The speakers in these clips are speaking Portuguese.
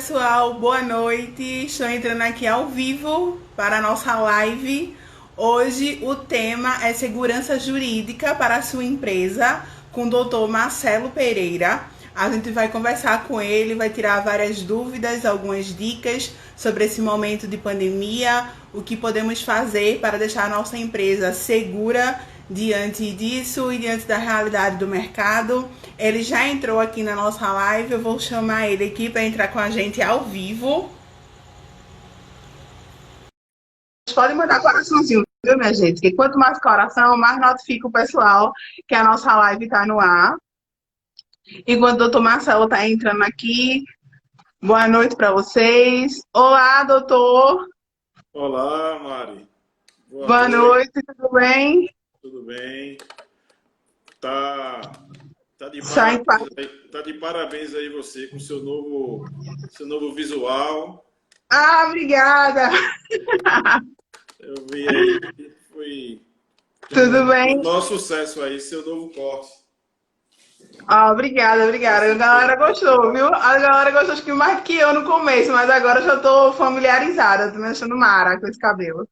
pessoal, boa noite. Estou entrando aqui ao vivo para a nossa live. Hoje o tema é segurança jurídica para a sua empresa com o doutor Marcelo Pereira. A gente vai conversar com ele, vai tirar várias dúvidas, algumas dicas sobre esse momento de pandemia, o que podemos fazer para deixar a nossa empresa segura diante disso e diante da realidade do mercado. Ele já entrou aqui na nossa live, eu vou chamar ele aqui para entrar com a gente ao vivo. Pode mandar coraçãozinho, viu, minha gente? Que quanto mais coração, mais notifica o pessoal que a nossa live está no ar. Enquanto o doutor Marcelo está entrando aqui, boa noite para vocês. Olá, doutor. Olá, Mari. Boa noite, tudo bem? Tudo bem. Tá de parabéns aí você com seu novo visual. Ah, obrigada. Eu vi aí que foi Tudo bem? o nosso sucesso aí, seu novo corte. Ah, obrigada. A galera gostou, viu? A galera gostou, acho que mais que eu no começo, mas agora eu já tô familiarizada, tô me achando mara com esse cabelo.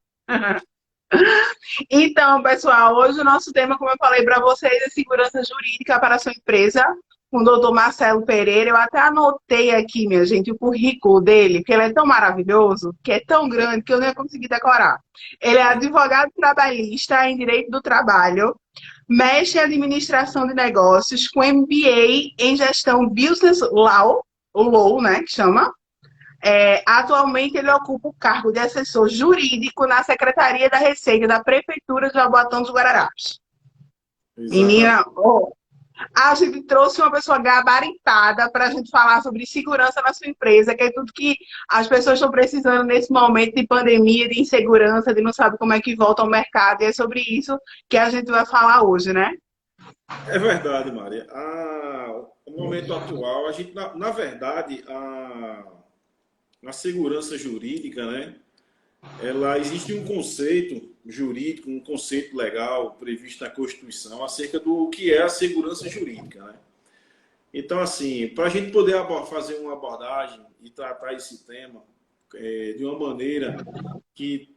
Então, pessoal, hoje o nosso tema, como eu falei para vocês, é segurança jurídica para a sua empresa, com o doutor Marcelo Pereira. Eu até anotei aqui, minha gente, o currículo dele, porque ele é tão maravilhoso, que é tão grande, que eu nem ia conseguir decorar. Ele é advogado trabalhista em direito do trabalho, mestre em administração de negócios, com MBA em gestão Business Law, o Law, né, que chama. Atualmente ele ocupa o cargo de assessor jurídico na Secretaria da Receita da Prefeitura de Jaboatão dos Guararapes. Menina, a gente trouxe uma pessoa gabaritada para a gente falar sobre segurança na sua empresa, que é tudo que as pessoas estão precisando nesse momento de pandemia, de insegurança, de não saber como é que volta ao mercado, e é sobre isso que a gente vai falar hoje, né? É verdade, Maria. O momento atual, a gente, na verdade, a segurança jurídica, né? Existe um conceito jurídico, um conceito legal previsto na Constituição acerca do que é a segurança jurídica, né? Então, assim, para a gente poder fazer uma abordagem e tratar esse tema de uma maneira que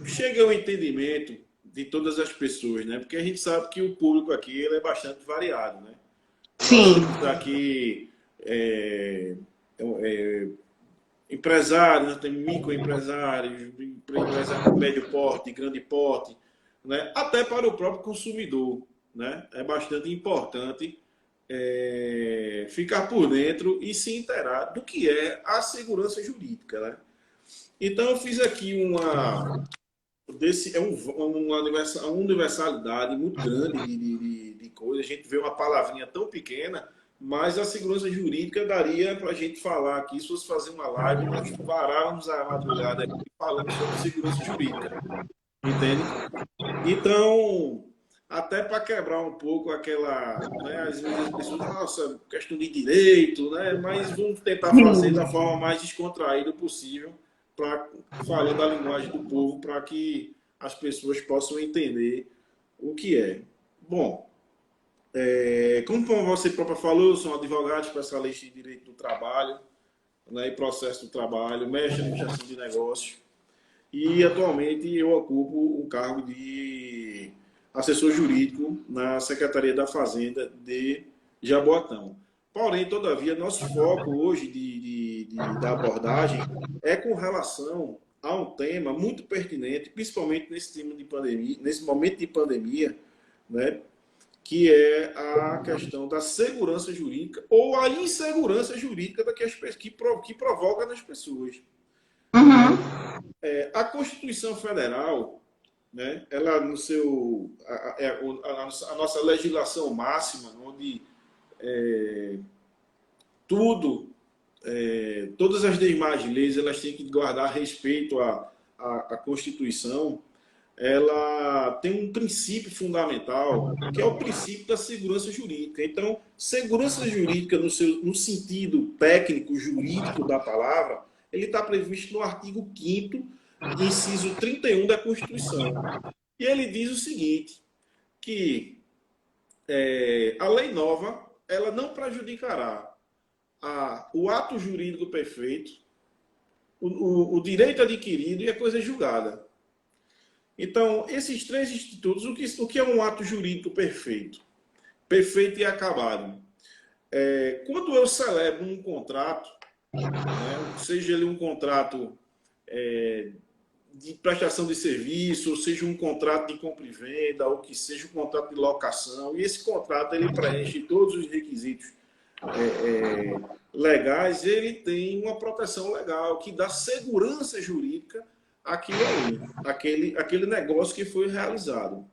chegue ao entendimento de todas as pessoas, né? Porque a gente sabe que o público aqui ele é bastante variado, né? Sim. Nós temos aqui empresários, tem microempresários, empresários de médio porte, grande porte, né? Até para o próprio consumidor, né? É bastante importante ficar por dentro e se inteirar do que é a segurança jurídica, né? Então eu fiz aqui uma universalidade muito grande de coisas. A gente vê uma palavrinha tão pequena, mas a segurança jurídica daria para a gente falar aqui, se fosse fazer uma live, nós varávamos a madrugada aqui falando sobre segurança jurídica. Entende? Então, até para quebrar um pouco aquela, né, às vezes as pessoas, nossa, questão de direito, né? Mas vamos tentar fazer da forma mais descontraída possível, falando a linguagem do povo, para que as pessoas possam entender o que é. Bom, como você própria falou, eu sou um advogado especialista em direito do trabalho, né, e processo do trabalho, mestre em administração de negócios, e atualmente eu ocupo o cargo de assessor jurídico na Secretaria da Fazenda de Jaboatão. Porém, todavia, nosso foco hoje da abordagem é com relação a um tema muito pertinente, principalmente nesse momento de pandemia, né, que é a questão da segurança jurídica ou a insegurança jurídica que provoca nas pessoas. Uhum. A Constituição Federal, né, ela no seu a nossa legislação máxima, onde todas as demais leis elas têm que guardar respeito à Constituição. Ela tem um princípio fundamental, que é o princípio da segurança jurídica. Então, segurança jurídica no sentido técnico, jurídico da palavra, ele está previsto no artigo 5º, inciso 31 da Constituição. E ele diz o seguinte, que a lei nova ela não prejudicará o ato jurídico perfeito, o direito adquirido e a coisa julgada. Então, esses três institutos, o que é um ato jurídico perfeito? Perfeito e acabado. Quando eu celebro um contrato, né, seja ele um contrato de prestação de serviço, ou seja um contrato de compra e venda, ou que seja um contrato de locação, e esse contrato ele preenche todos os requisitos legais, ele tem uma proteção legal que dá segurança jurídica àquilo ali, aquele negócio que foi realizado.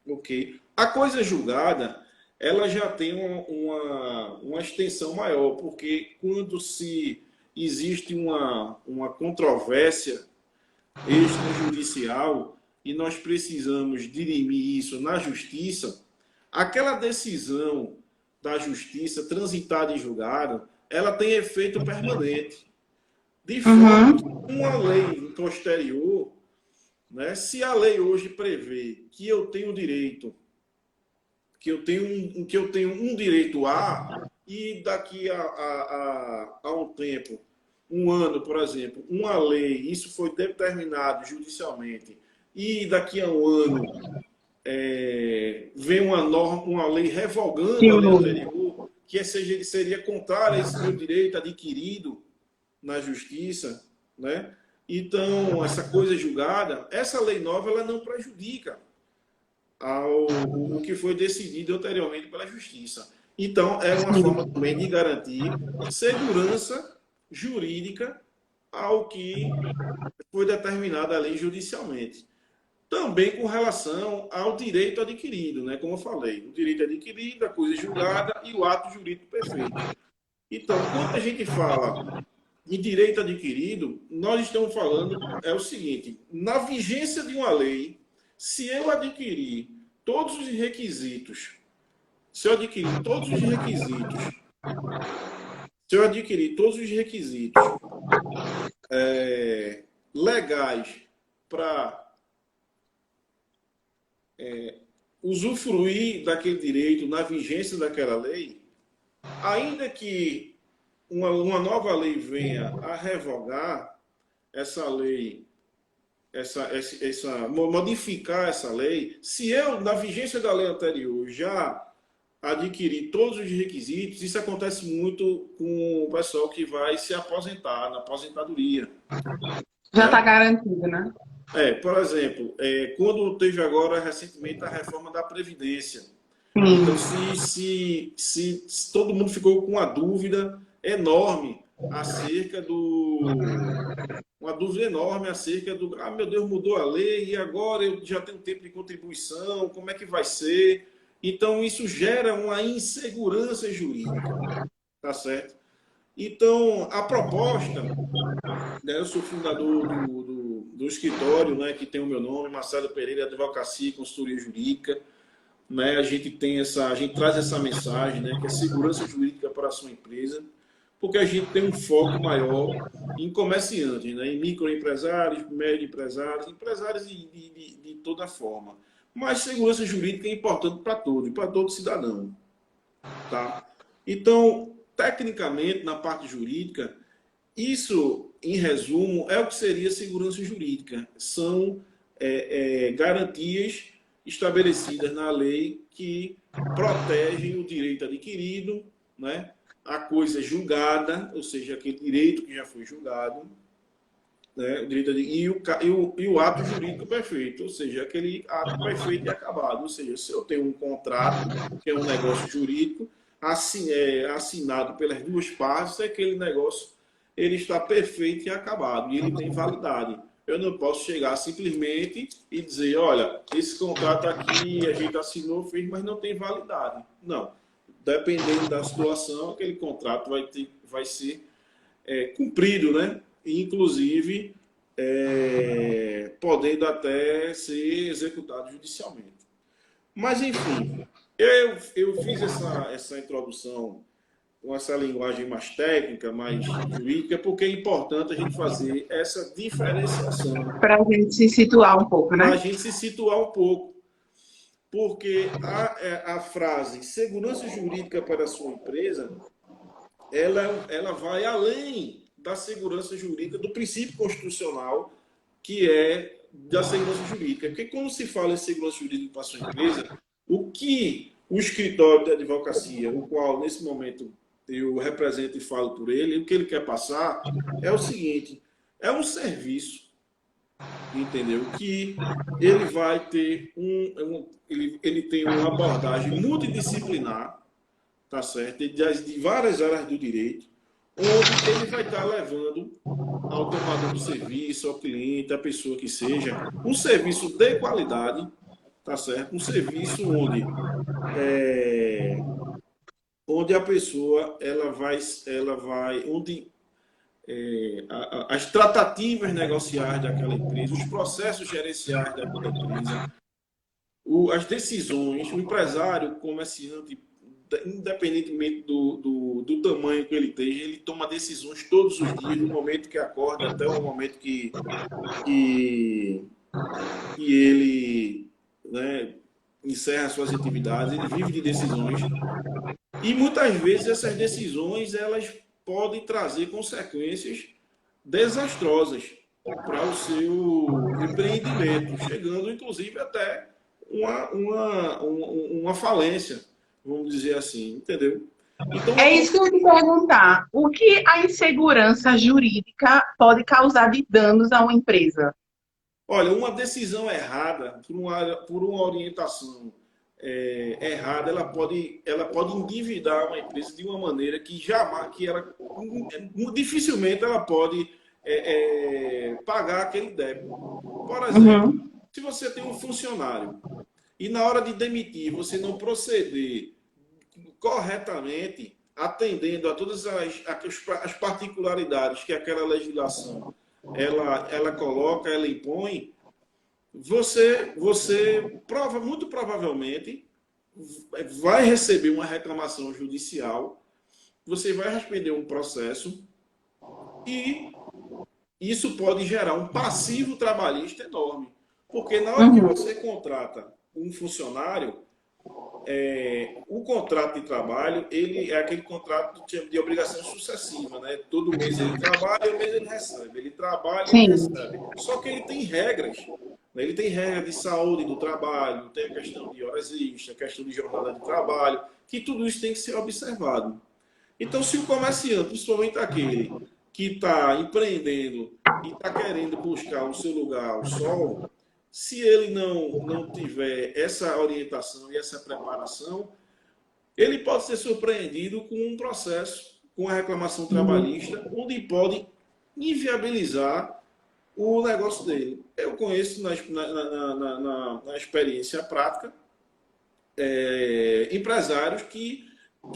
Ok? A coisa julgada, ela já tem uma extensão maior, porque quando se existe uma controvérsia extrajudicial e nós precisamos dirimir isso na justiça, aquela decisão da justiça transitada e julgada, ela tem efeito permanente. De forma que uma lei posterior, né, se a lei hoje prevê que eu tenho direito, que eu tenho um direito A, e daqui a um tempo, um ano, por exemplo, uma lei, isso foi determinado judicialmente, e daqui a um ano vem uma norma, uma lei revogando a lei anterior, que seria contrária a esse meu direito adquirido na justiça, né? Então, essa coisa julgada, essa lei nova, ela não prejudica o que foi decidido anteriormente pela justiça. Então, é uma forma também de garantir segurança jurídica ao que foi determinado ali judicialmente. Também com relação ao direito adquirido, né? Como eu falei, o direito adquirido, a coisa julgada e o ato jurídico perfeito. Então, quando a gente fala em direito adquirido, nós estamos falando o seguinte: na vigência de uma lei, se eu adquirir todos os requisitos, se eu adquirir todos os requisitos legais para usufruir daquele direito na vigência daquela lei, ainda que uma nova lei venha a revogar essa lei, modificar essa lei, se eu, na vigência da lei anterior, já adquirir todos os requisitos, isso acontece muito com o pessoal que vai se aposentar, na aposentadoria. Já está garantido, né? Por exemplo, quando teve agora recentemente a reforma da Previdência. Então, se todo mundo ficou com uma dúvida enorme acerca meu Deus, mudou a lei e agora eu já tenho tempo de contribuição, como é que vai ser? Então, isso gera uma insegurança jurídica, tá certo? Então, a proposta, né, eu sou fundador do escritório, né, que tem o meu nome, Marcelo Pereira, Advocacia e Consultoria Jurídica, né, a gente traz essa mensagem, né, que é segurança jurídica para a sua empresa, porque a gente tem um foco maior em comerciantes, né, em microempresários, médio empresários de toda forma. Mas segurança jurídica é importante para todo cidadão. Tá? Então, tecnicamente, na parte jurídica, isso, em resumo, é o que seria segurança jurídica. São garantias estabelecidas na lei que protegem o direito adquirido, né? A coisa julgada, ou seja, aquele direito que já foi julgado, né? E o ato jurídico perfeito, ou seja, aquele ato perfeito e acabado. Ou seja, se eu tenho um contrato, que é um negócio jurídico, assinado pelas duas partes, aquele negócio ele está perfeito e acabado, e ele tem validade. Eu não posso chegar simplesmente e dizer, olha, esse contrato aqui a gente assinou, fez, mas não tem validade. Não. Dependendo da situação, aquele contrato vai ser cumprido, né? Inclusive, podendo até ser executado judicialmente. Mas, enfim, eu fiz essa introdução com essa linguagem mais técnica, mais jurídica, porque é importante a gente fazer essa diferenciação. Para a gente se situar um pouco, né? Para a gente se situar um pouco. Porque a frase segurança jurídica para a sua empresa, ela vai além da segurança jurídica, do princípio constitucional que é da segurança jurídica. Porque quando se fala em segurança jurídica para a sua empresa, o que o escritório de advocacia, o qual nesse momento eu represento e falo por ele, o que ele quer passar é o seguinte: é um serviço, entendeu? Que ele vai ter ele tem uma abordagem multidisciplinar, tá certo? De várias áreas do direito, onde ele vai estar levando ao tomador do serviço, ao cliente, à pessoa que seja, um serviço de qualidade, tá certo? Um serviço onde a pessoa onde as tratativas negociais daquela empresa, os processos gerenciais daquela empresa, as decisões, o empresário, o comerciante, independentemente do tamanho que ele esteja, ele toma decisões todos os dias, do momento que acorda até o momento que ele, né, encerra suas atividades, ele vive de decisões. E muitas vezes essas decisões elas podem trazer consequências desastrosas para o seu empreendimento, chegando inclusive até uma falência, vamos dizer assim, entendeu? Então, É isso que eu ia te perguntar. O que a insegurança jurídica pode causar de danos a uma empresa? olha, uma decisão errada, por uma orientação errada, ela pode endividar uma empresa de uma maneira que jamais, que ela dificilmente ela pode pagar aquele débito. Por exemplo, Uhum. se você tem um funcionário e na hora de demitir você não proceder corretamente, atendendo a todas as particularidades que aquela legislação ela coloca, ela impõe, muito provavelmente vai receber uma reclamação judicial, você vai responder um processo e isso pode gerar um passivo trabalhista enorme. Porque na hora que Uhum. você contrata um funcionário, o contrato de trabalho, ele é aquele contrato de obrigação sucessiva, né? Todo mês ele trabalha, o mês ele recebe. Ele trabalha, ele Sim. recebe. Só que ele tem regras, né? Ele tem regra de saúde do trabalho, tem a questão de horas extras, a questão de jornada de trabalho, que tudo isso tem que ser observado. Então, se o comerciante, principalmente aquele que está empreendendo e está querendo buscar o seu lugar ao sol, se ele não tiver essa orientação e essa preparação, ele pode ser surpreendido com um processo, com a reclamação trabalhista, onde pode inviabilizar o negócio dele. Eu conheço na experiência prática empresários que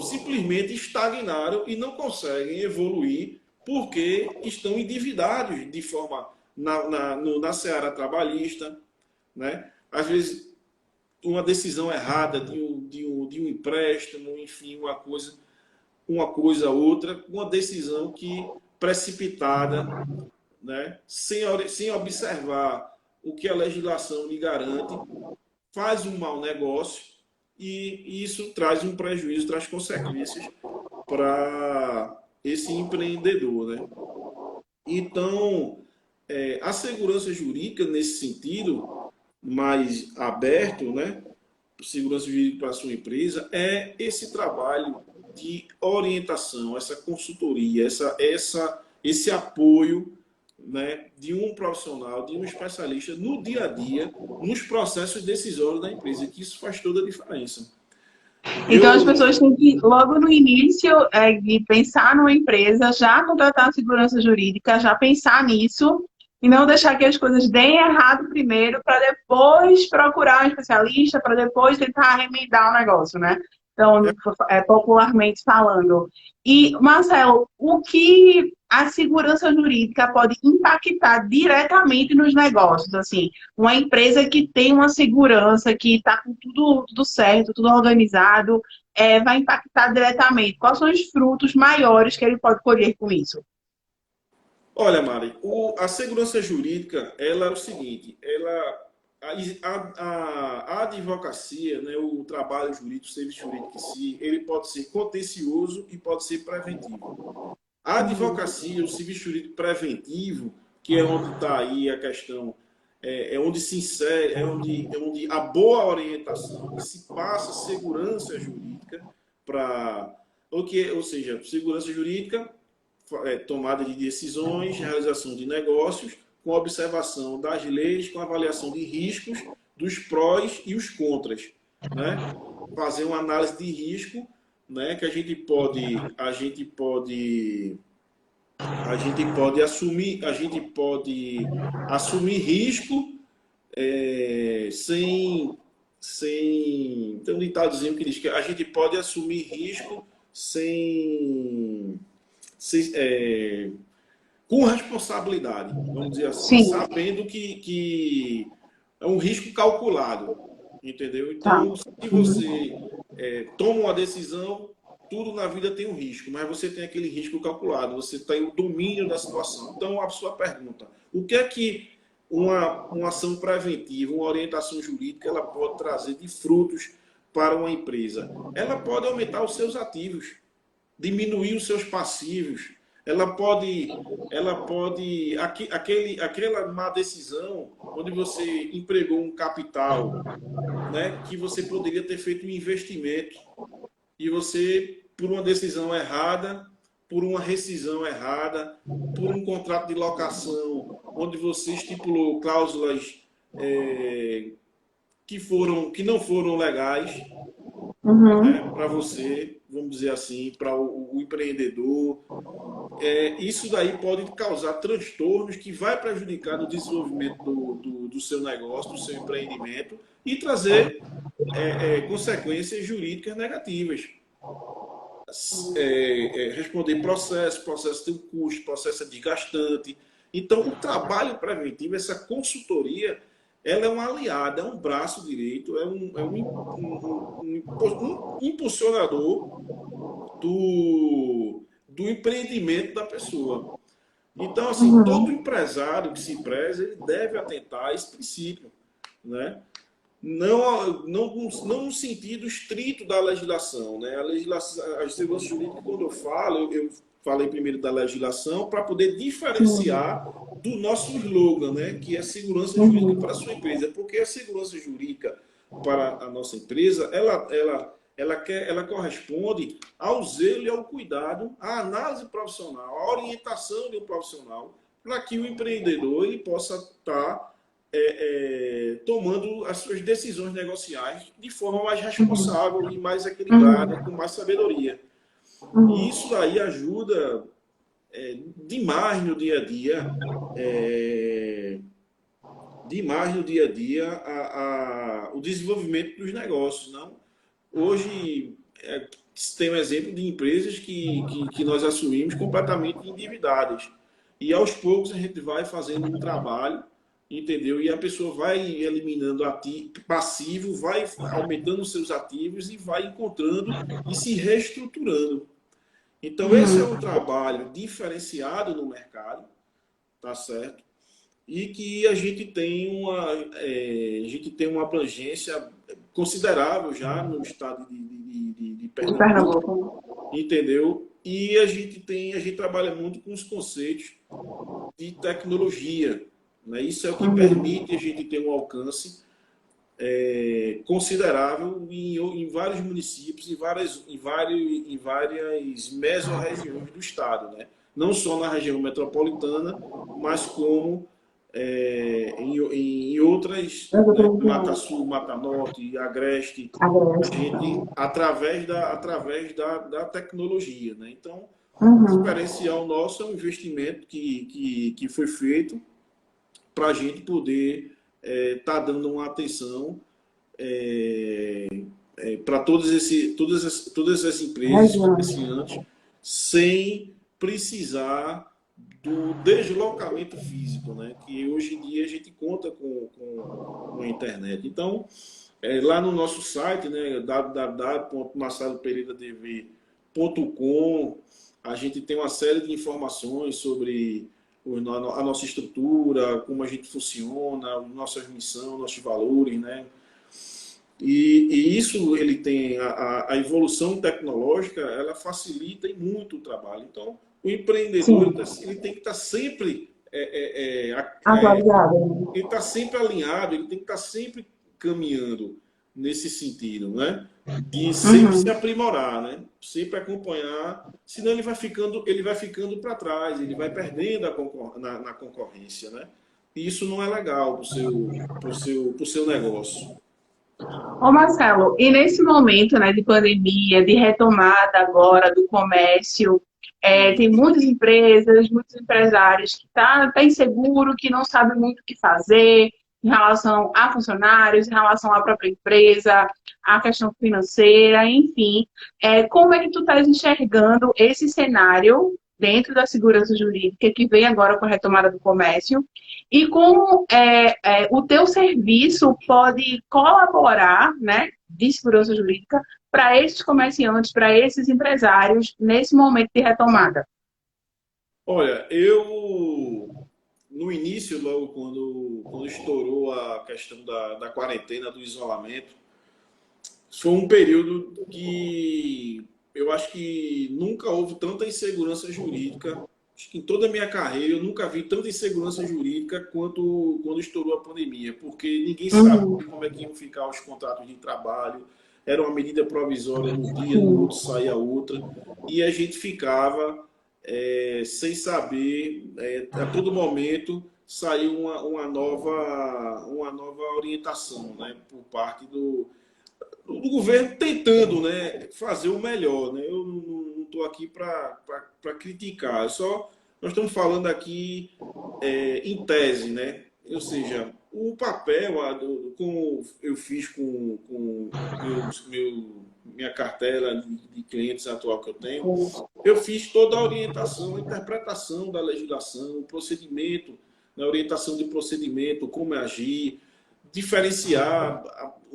simplesmente estagnaram e não conseguem evoluir porque estão endividados de forma na seara trabalhista, né? Às vezes uma decisão errada de um empréstimo, enfim, uma coisa outra, uma decisão que precipitada, né? Sem observar o que a legislação lhe garante, faz um mau negócio e isso traz um prejuízo, traz consequências para esse empreendedor, né? Então, a segurança jurídica, nesse sentido mais aberto, né? Segurança jurídica para a sua empresa, é esse trabalho de orientação, essa consultoria, esse apoio, né, de um profissional, de um especialista no dia a dia, nos processos decisórios da empresa, que isso faz toda a diferença. Então, as Eu, pessoas têm que, logo no início de pensar numa empresa, já contratar a segurança jurídica, já pensar nisso e não deixar que as coisas deem errado primeiro para depois procurar um especialista, para depois tentar remendar o negócio, né? Então, popularmente falando. E, Marcelo, o que a segurança jurídica pode impactar diretamente nos negócios? Assim, uma empresa que tem uma segurança, que está com tudo certo, tudo organizado, vai impactar diretamente. Quais são os frutos maiores que ele pode colher com isso? olha, Mari, a segurança jurídica, ela é o seguinte, a advocacia, né, o trabalho jurídico, o serviço jurídico em si, ele pode ser contencioso e pode ser preventivo. A advocacia, o serviço jurídico preventivo, que é onde está aí a questão, é onde se insere, é onde a boa orientação, que se passa segurança jurídica para, ou seja, segurança jurídica, tomada de decisões, realização de negócios, com observação das leis, com avaliação de riscos, dos prós e os contras, né? Fazer uma análise de risco, né? Que a gente pode assumir risco sem tem um ditadozinho que diz que a gente pode assumir risco com responsabilidade, vamos dizer assim, Sim, sabendo que é um risco calculado, entendeu? tá. Então, se você toma uma decisão, tudo na vida tem um risco, mas você tem aquele risco calculado, você tem o domínio da situação. Então, a sua pergunta, o que é que uma ação preventiva, uma orientação jurídica, ela pode trazer de frutos para uma empresa? Ela pode aumentar os seus ativos, diminuir os seus passivos, aquela má decisão, onde você empregou um capital, né, que você poderia ter feito um investimento, e você, por uma decisão errada, por uma rescisão errada, por um contrato de locação, onde você estipulou cláusulas que não foram legais, né, para você, vamos dizer assim, para o empreendedor. Isso daí pode causar transtornos que vai prejudicar o desenvolvimento do seu negócio, do seu empreendimento e trazer consequências jurídicas negativas. Responder processo tem um custo, processo é desgastante. Então, o trabalho preventivo, essa consultoria, ela é uma aliada, é um braço direito, é um impulsionador do empreendimento da pessoa. Então, assim, todo empresário que se preza, ele deve atentar a esse princípio, né? Não no sentido estrito da legislação, né? A segurança jurídica, quando eu falei primeiro da legislação para poder diferenciar do nosso slogan, né? Que é segurança jurídica para a sua empresa, porque a segurança jurídica para a nossa empresa, ela corresponde ao zelo e ao cuidado, à análise profissional, à orientação de um profissional, para que o empreendedor ele possa estar tomando as suas decisões negociais de forma mais responsável e mais equilibrada, com mais sabedoria. E isso aí ajuda demais no dia a dia, o desenvolvimento dos negócios. Não? Hoje, tem um exemplo de empresas que nós assumimos completamente endividadas. E aos poucos a gente vai fazendo um trabalho, entendeu? E a pessoa vai eliminando passivo, vai aumentando os seus ativos e vai encontrando e se reestruturando. Então, esse é um trabalho diferenciado no mercado, tá certo? E que a gente tem uma abrangência considerável já no estado de Pernambuco, entendeu? E a gente trabalha muito com os conceitos de tecnologia, né? Isso é o que permite a gente ter um alcance considerável em vários municípios, em várias mesorregiões do estado, né? Não só na região metropolitana, mas como em outras, né? Mata Sul, Mata Norte, Agreste, a gente, através da tecnologia, né? Então, o diferencial nosso é um investimento que foi feito para a gente poder estar dando uma atenção para todas as empresas comerciantes, sem precisar do deslocamento físico, né? Que hoje em dia a gente conta com a internet. Então, lá no nosso site, né, www.marcelopereiradv.com, a gente tem uma série de informações sobre a nossa estrutura, como a gente funciona, nossas missões, nossos valores, né? E isso ele tem a evolução tecnológica, ela facilita e muito o trabalho. Então, o empreendedor Sim, ele tem que estar sempre atualizado. ele está sempre alinhado, ele tem que estar sempre caminhando nesse sentido, né? De sempre se Uhum. aprimorar, né? Sempre acompanhar, senão ele vai ficando para trás, ele vai perdendo na concorrência, né? E isso não é legal pro seu negócio. Ô Marcelo, e nesse momento, né, de pandemia, de retomada agora do comércio, tem muitas empresas, muitos empresários que tá inseguro, que não sabem muito o que fazer em relação a funcionários, em relação à própria empresa, à questão financeira, enfim. Como é que tu estás enxergando esse cenário dentro da segurança jurídica que vem agora com a retomada do comércio? E como o teu serviço pode colaborar, né, de segurança jurídica para esses comerciantes, para esses empresários nesse momento de retomada? Olha, no início, logo quando estourou a questão da quarentena, do isolamento, foi um período que eu acho que nunca houve tanta insegurança jurídica. Acho que em toda a minha carreira eu nunca vi tanta insegurança jurídica quanto quando estourou a pandemia, porque ninguém sabia Uhum, como é que iam ficar os contratos de trabalho. Era uma medida provisória no dia, no sim. outro saía outra, e a gente ficava sem saber, a todo momento saiu uma nova orientação, né, por parte do governo tentando, né, fazer o melhor. Né? Eu não estou aqui para criticar, nós estamos falando aqui em tese, né? Ou seja, o papel, como eu fiz com minha cartela de clientes atual que eu tenho, eu fiz toda a orientação, a interpretação da legislação, o procedimento, a orientação de procedimento, como agir, diferenciar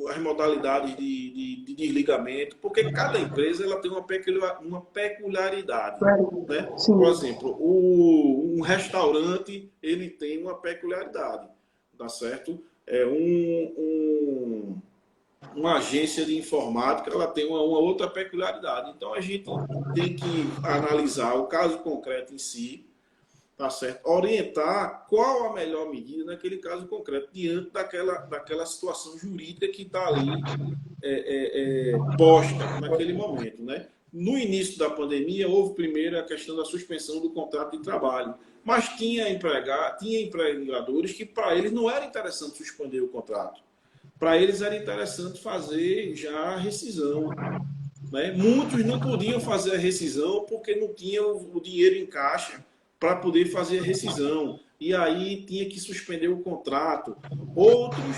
as modalidades de desligamento, porque cada empresa ela tem uma peculiaridade, né? Por Sim. exemplo, um restaurante ele tem uma peculiaridade, tá certo? Uma agência de informática ela tem uma outra peculiaridade. Então a gente tem que analisar o caso concreto em si, tá certo? Orientar qual a melhor medida naquele caso concreto, diante daquela situação jurídica que está ali posta naquele momento. Né? No início da pandemia, houve primeiro a questão da suspensão do contrato de trabalho, mas tinha empregadores que, para eles, não era interessante suspender o contrato. Para eles era interessante fazer já a rescisão. Né? Muitos não podiam fazer a rescisão porque não tinham o dinheiro em caixa para poder fazer a rescisão. E aí tinha que suspender o contrato. Outros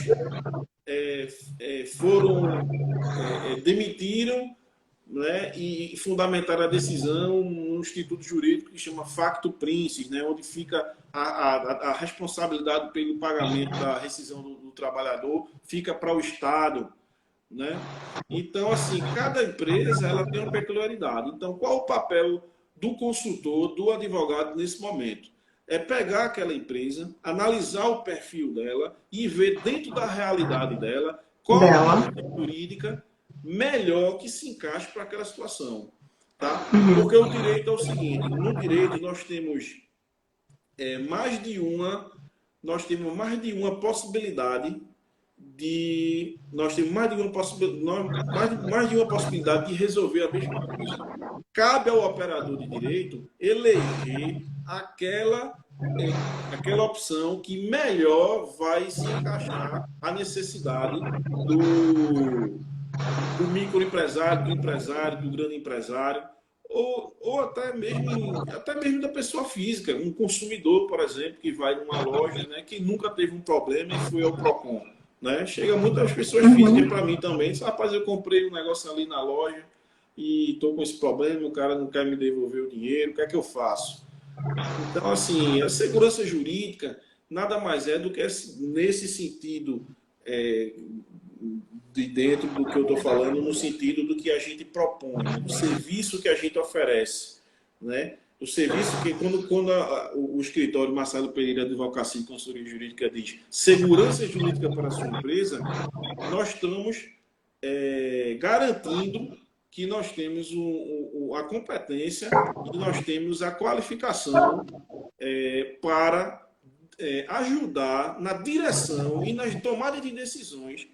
demitiram, né, e fundamentaram a decisão no instituto jurídico que chama Facto Princes, né, onde fica a responsabilidade pelo pagamento da rescisão do trabalhador fica para o Estado. Né? Então, assim, cada empresa ela tem uma peculiaridade. Então, qual o papel do consultor, do advogado nesse momento? É pegar aquela empresa, analisar o perfil dela e ver dentro da realidade dela qual a Dela. medida jurídica melhor que se encaixe para aquela situação. Tá? Porque Uhum. o direito é o seguinte, no direito nós temos mais de uma possibilidade nós temos mais de uma possibilidade de resolver a mesma coisa. Cabe ao operador de direito eleger aquela opção que melhor vai se encaixar à necessidade do microempresário, do empresário, do grande empresário, ou até mesmo da pessoa física, um consumidor, por exemplo, que vai numa loja, né, que nunca teve um problema e foi ao Procon. Né? Chega muitas pessoas físicas Uhum. para mim também, diz, rapaz, eu comprei um negócio ali na loja e estou com esse problema, o cara não quer me devolver o dinheiro, o que é que eu faço? Então, assim, a segurança jurídica nada mais é do que nesse sentido é, de dentro do que eu estou falando, no sentido do que a gente propõe, né? Do serviço que a gente oferece. Né? O serviço que, quando o escritório Marcelo Pereira Advocacia e Consultoria Jurídica diz segurança jurídica para a sua empresa, nós estamos garantindo que nós temos a competência e nós temos a qualificação para ajudar na direção e nas tomadas de decisões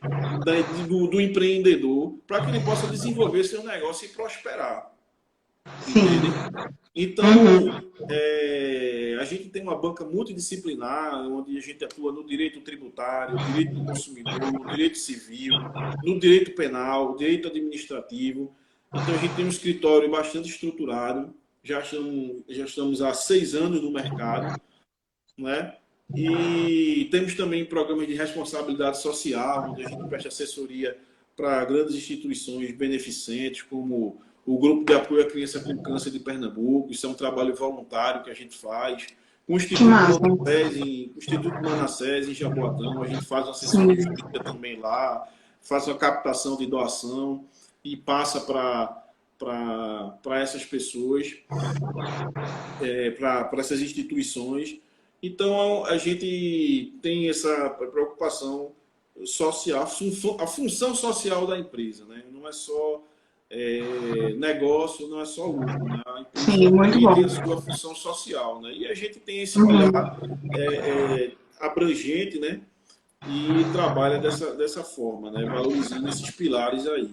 do empreendedor para que ele possa desenvolver seu negócio e prosperar. Entende? Então, a gente tem uma banca multidisciplinar, onde a gente atua no direito tributário, no direito do consumidor, no direito civil, no direito penal, no direito administrativo. Então, a gente tem um escritório bastante estruturado, já estamos há 6 anos no mercado, né? E temos também programas de responsabilidade social, onde a gente presta assessoria para grandes instituições beneficentes, como o Grupo de Apoio à Criança com Câncer de Pernambuco. Isso é um trabalho voluntário que a gente faz. O Instituto Manassés, em Jaboatão, a gente faz uma assessoria jurídica também lá, faz uma captação de doação e passa para essas pessoas, para essas instituições. Então, a gente tem essa preocupação social, a função social da empresa, né? Não é só negócio, não é só lucro, né? A empresa tem a sua função social, né? E a gente tem esse olhar abrangente, né? E trabalha dessa forma, né? Valorizando esses pilares aí.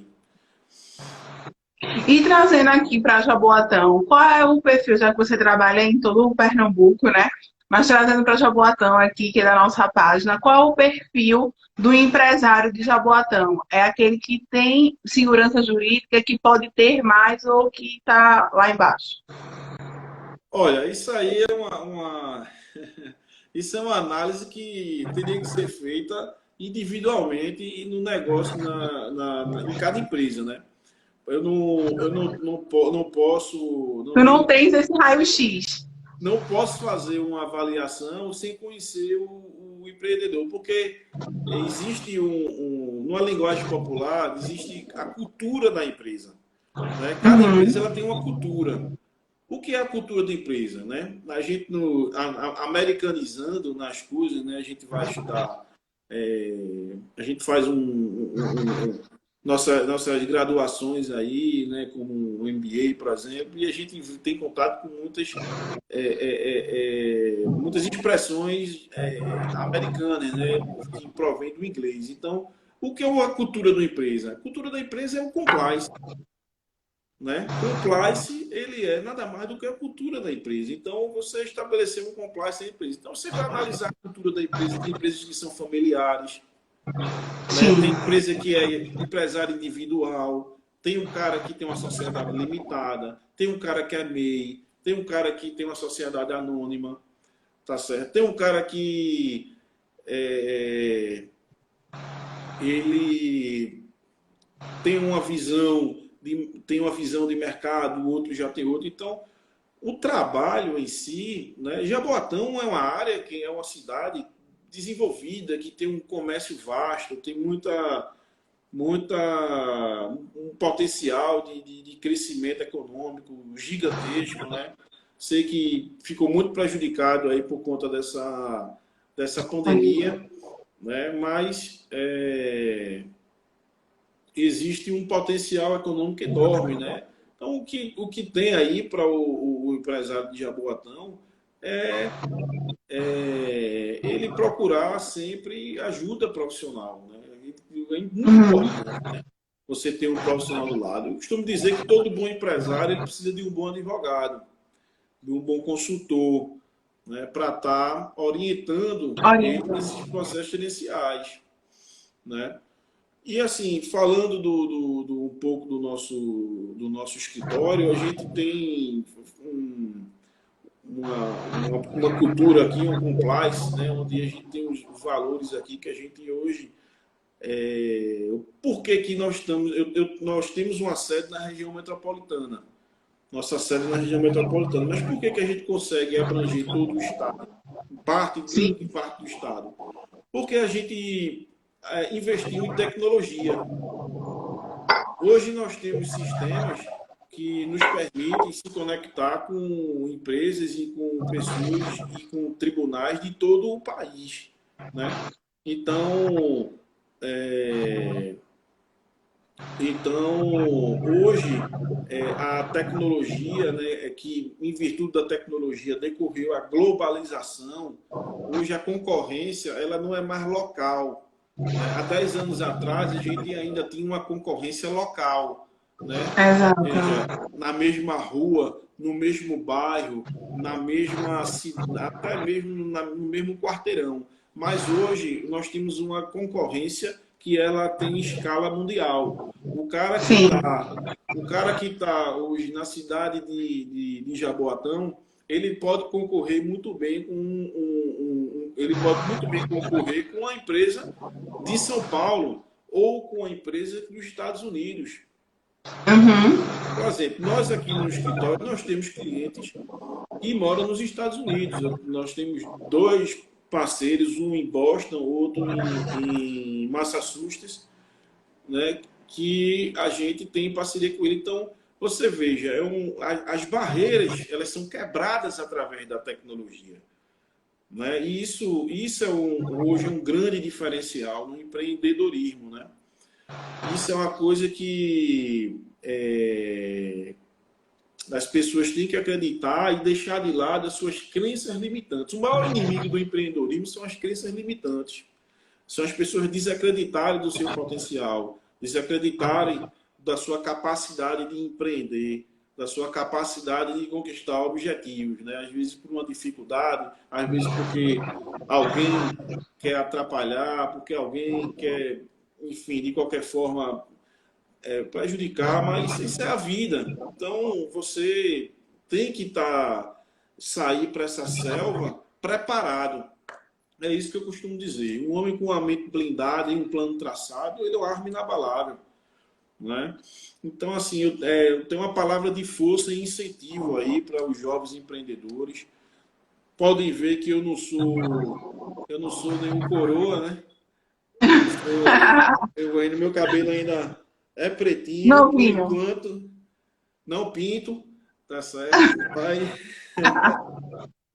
E trazendo aqui para Jaboatão, qual é o perfil, já que você trabalha em todo o Pernambuco, né? Mas trazendo para Jaboatão aqui, que é da nossa página, qual é o perfil do empresário de Jaboatão? É aquele que tem segurança jurídica, que pode ter mais ou que está lá embaixo? Olha, isso aí é isso é uma análise que teria que ser feita individualmente e no negócio, em cada empresa, né? Eu não posso... Tu não tens esse raio-x. Não posso fazer uma avaliação sem conhecer o empreendedor, porque existe numa linguagem popular, existe a cultura da empresa, né? Cada empresa ela tem uma cultura. O que é a cultura da empresa, né? A gente, americanizando nas coisas, né? A gente vai estudar, a gente faz nossas graduações aí, né, como o MBA, por exemplo, e a gente tem contato com muitas expressões americanas, né, que provém do inglês. Então, o que é a cultura da empresa? A cultura da empresa é o compliance, né? Compliance, ele é nada mais do que a cultura da empresa. Então, você estabeleceu um compliance da empresa. Então, você vai analisar a cultura da empresa. Tem empresas que são familiares, né? Tem empresa que é empresário individual, tem um cara que tem uma sociedade limitada, tem um cara que é MEI, tem um cara que tem uma sociedade anônima, tá certo? Tem um cara que ele tem uma visão de mercado, o outro já tem outra. Então, o trabalho em si, né? Jaboatão é uma área que é uma cidade desenvolvida, que tem um comércio vasto, tem um potencial de crescimento econômico gigantesco, né? Sei que ficou muito prejudicado aí por conta dessa pandemia, né? Mas existe um potencial econômico enorme, né? Então, o que tem aí para o empresário de Jaboatão é ele procurar sempre ajuda profissional, né? É muito importante, né? Você ter um profissional do lado. Eu costumo dizer que todo bom empresário ele precisa de um bom advogado, de um bom consultor, né? Para estar orientando esses processos gerenciais, né? E assim, falando um pouco do nosso escritório, a gente tem uma cultura aqui, um compliance, né, onde a gente tem os valores aqui que a gente hoje... por que nós estamos... nós temos uma sede na região metropolitana. Nossa sede na região metropolitana. Mas por que a gente consegue abranger todo o Estado? Parte do Estado. Porque a gente investiu em tecnologia. Hoje nós temos sistemas que nos permite se conectar com empresas e com pessoas e com tribunais de todo o país, né? Então, é, hoje, a tecnologia, né, que em virtude da tecnologia decorreu a globalização, hoje a concorrência ela não é mais local. Né? Há 10 anos atrás, a gente ainda tinha uma concorrência local, né? Seja, Exato. na mesma rua, no mesmo bairro, na mesma cidade, até mesmo no mesmo quarteirão. Mas hoje nós temos uma concorrência que ela tem escala mundial. Sim. O cara que tá hoje na cidade de Jaboatão, ele pode concorrer muito bem com ele pode muito bem concorrer com a empresa de São Paulo ou com a empresa dos Estados Unidos. Uhum. Por exemplo, nós aqui no escritório, nós temos clientes que moram nos Estados Unidos. Nós temos dois parceiros, um em Boston, outro em Massachusetts, né, que a gente tem parceria com ele. Então, você veja, as barreiras elas são quebradas através da tecnologia. Né? E isso hoje é um grande diferencial no empreendedorismo. Né? Isso é uma coisa que as pessoas têm que acreditar e deixar de lado as suas crenças limitantes. O maior inimigo do empreendedorismo são as crenças limitantes. São as pessoas desacreditarem do seu potencial, desacreditarem da sua capacidade de empreender, da sua capacidade de conquistar objetivos. Né? Às vezes por uma dificuldade, às vezes porque alguém quer atrapalhar, porque alguém quer, enfim, de qualquer forma prejudicar, mas isso é a vida. Então você tem que sair para essa selva preparado. É isso que eu costumo dizer. Um homem com a mente blindada e um plano traçado, ele é uma arma inabalável. Né? Então, assim, eu tenho uma palavra de força e incentivo aí para os jovens empreendedores. Podem ver que eu não sou nenhum coroa, né? Ainda, meu cabelo ainda é pretinho, por Novinho. enquanto não pinto, tá certo?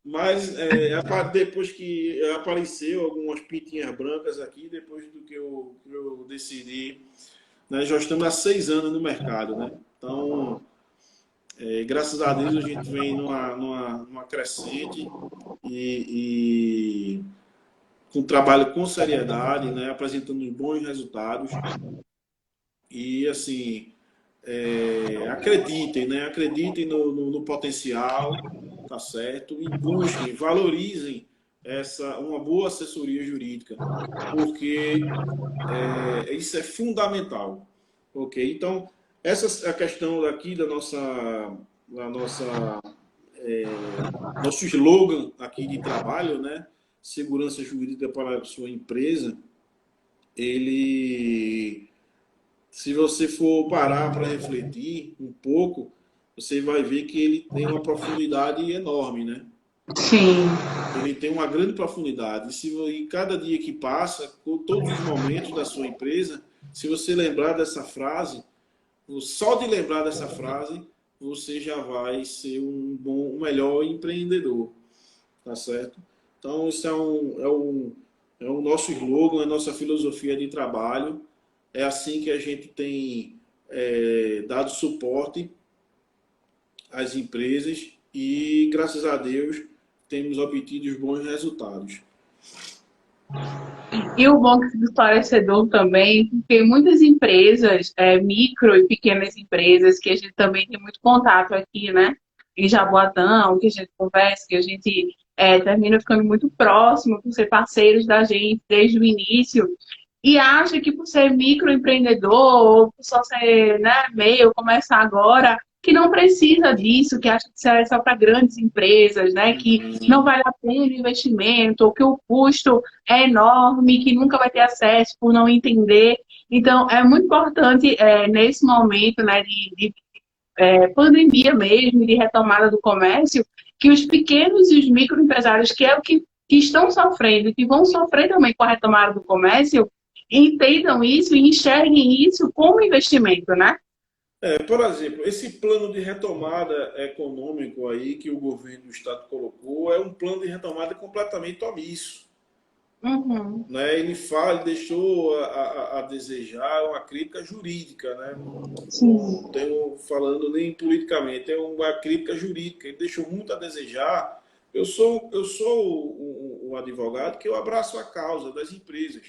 Mas depois que apareceu algumas pintinhas brancas aqui, depois do que eu decidi, né, já estamos há 6 anos no mercado, né? Então, graças a Deus a gente vem numa crescente e com trabalho com seriedade, né, apresentando bons resultados. E assim, acreditem, né? Acreditem no potencial, tá certo? E busquem, valorizem uma boa assessoria jurídica, porque isso é fundamental, ok? Então, essa é a questão aqui nosso slogan aqui de trabalho, né? Segurança jurídica para a sua empresa. Se você for parar para refletir um pouco, você vai ver que ele tem uma profundidade enorme, né? Sim. Ele tem uma grande profundidade. E cada dia que passa, com todos os momentos da sua empresa, se você lembrar dessa frase, só de lembrar dessa frase, você já vai ser um melhor empreendedor, tá certo? Então, isso é o nosso slogan, a nossa filosofia de trabalho. É assim que a gente tem dado suporte às empresas e, graças a Deus, temos obtido os bons resultados. E o bom que é esclarecedor também, porque muitas empresas, micro e pequenas empresas, que a gente também tem muito contato aqui, né? Em Jaboatão, que a gente conversa, que a gente termina ficando muito próximo, por ser parceiros da gente desde o início, e acha que por ser microempreendedor, ou por só ser, né, meio, começar agora, que não precisa disso, que acha que isso é só para grandes empresas, né, que não vale a pena o investimento, ou que o custo é enorme, que nunca vai ter acesso por não entender. Então, é muito importante nesse momento, né, de pandemia mesmo, de retomada do comércio, que os pequenos e os microempresários, que é o que estão sofrendo, que vão sofrer também com a retomada do comércio, entendam isso e enxerguem isso como investimento, né? Por exemplo, esse plano de retomada econômico aí que o governo do estado colocou é um plano de retomada completamente omisso, Uhum. né? Ele fala, ele deixou a desejar uma crítica jurídica, né? Não Sim. tenho falando nem politicamente, é uma crítica jurídica. Ele deixou muito a desejar. Eu sou um advogado que eu abraço a causa das empresas,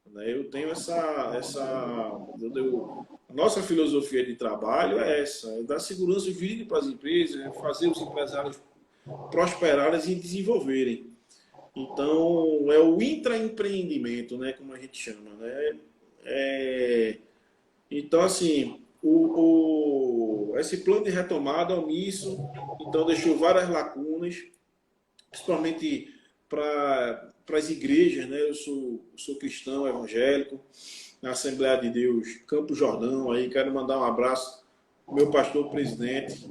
né? Eu tenho a nossa filosofia de trabalho é essa, é dar segurança jurídica para as empresas, é fazer os empresários prosperarem e desenvolverem. Então, é o intraempreendimento, né, como a gente chama, né? É, então, assim, esse plano de retomada omisso, então deixou várias lacunas, principalmente para as igrejas, né? Eu sou cristão evangélico, na Assembleia de Deus, Campo Jordão, aí quero mandar um abraço ao meu pastor presidente,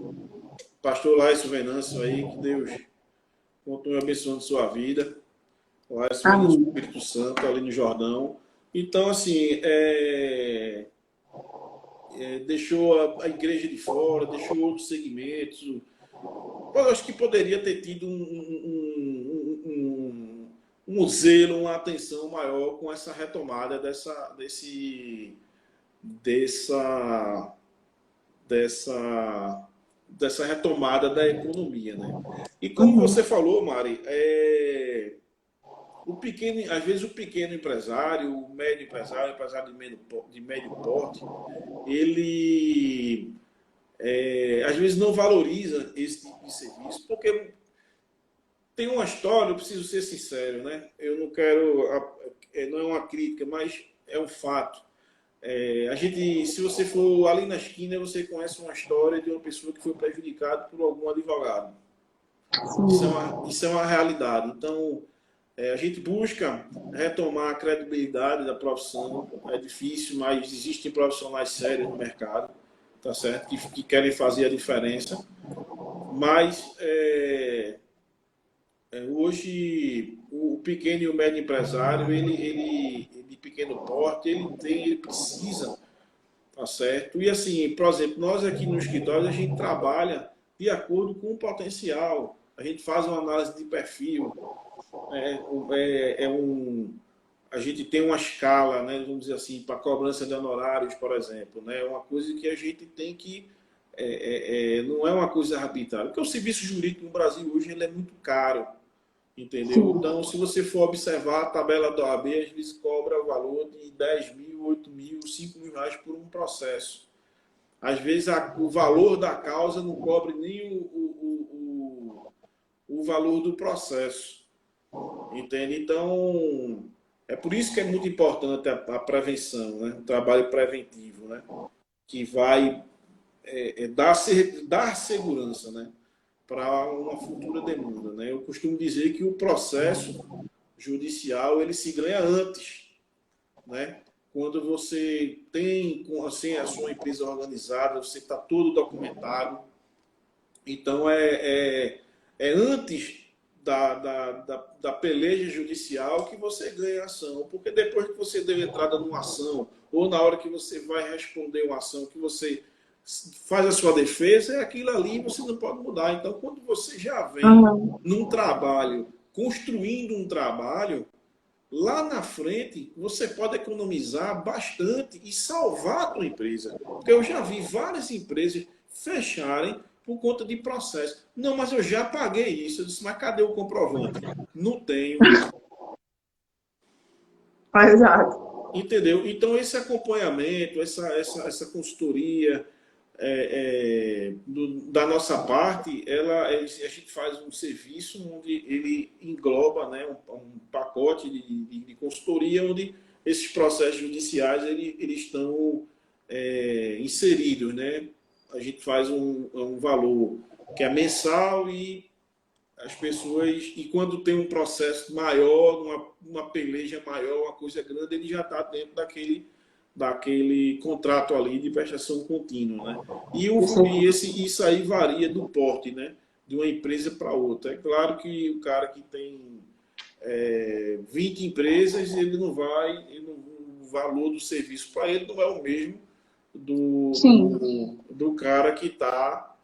pastor Laércio Venâncio aí, que Deus continue abençoando sua vida. Laércio Venâncio Amém. Espírito Santo, ali no Jordão. Então, assim, deixou a igreja de fora, deixou outros segmentos. Eu acho que poderia ter tido um zelo, uma atenção maior com essa retomada dessa, dessa, dessa retomada da economia, né? E como você Uhum. falou, Mari, às vezes o pequeno empresário, o médio empresário, o empresário de médio porte, ele às vezes não valoriza esse tipo de serviço, porque tem uma história, eu preciso ser sincero, né? Eu não quero, não é uma crítica, mas é um fato. A gente, se você for ali na esquina, você conhece uma história de uma pessoa que foi prejudicada por algum advogado. Sim. Isso é uma realidade. Então, a gente busca retomar a credibilidade da profissão. É difícil, mas existem profissionais sérios no mercado, tá certo? Que querem fazer a diferença. Mas hoje o pequeno e o médio empresário, ele de pequeno porte, ele precisa, tá certo? E assim, por exemplo, nós aqui no escritório a gente trabalha de acordo com o potencial. A gente faz uma análise de perfil, é, a gente tem uma escala, né, vamos dizer assim, para cobrança de honorários, por exemplo, né, uma coisa que a gente tem que não é uma coisa arbitrária, porque o serviço jurídico no Brasil hoje ele é muito caro, entendeu? Sim. Então, se você for observar a tabela da OAB, às vezes cobra o valor de 10 mil, 8 mil, 5 mil reais por um processo. Às vezes o valor da causa não cobre nem o valor do processo. Entende? Então, é por isso que é muito importante a prevenção, né? O trabalho preventivo, né? Que vai dar segurança, né? Para uma futura demanda, né? Eu costumo dizer que o processo judicial ele se ganha antes, né? Quando você tem assim, a sua empresa organizada, você está todo documentado, então é antes da peleja judicial que você ganha a ação. Porque depois que você deu entrada numa ação, ou na hora que você vai responder uma ação, que você faz a sua defesa, é aquilo ali, você não pode mudar. Então, quando você já vem Uhum. num trabalho, construindo um trabalho, lá na frente você pode economizar bastante e salvar a tua empresa. Porque eu já vi várias empresas fecharem por conta de processo. Não, mas eu já paguei isso. Eu disse, mas cadê o comprovante? Não tenho. Exato. Entendeu? Então, esse acompanhamento, essa consultoria da nossa parte, a gente faz um serviço onde ele engloba, né, um pacote de consultoria onde esses processos judiciais eles estão inseridos. Né? A gente faz um valor que é mensal e as pessoas, e quando tem um processo maior, uma peleja maior, uma coisa grande, ele já está dentro daquele contrato ali de prestação contínua, né? Isso E é isso aí varia do porte, né? De uma empresa para outra. É claro que o cara que tem 20 empresas, o valor do serviço para ele não é o mesmo Sim. do cara que está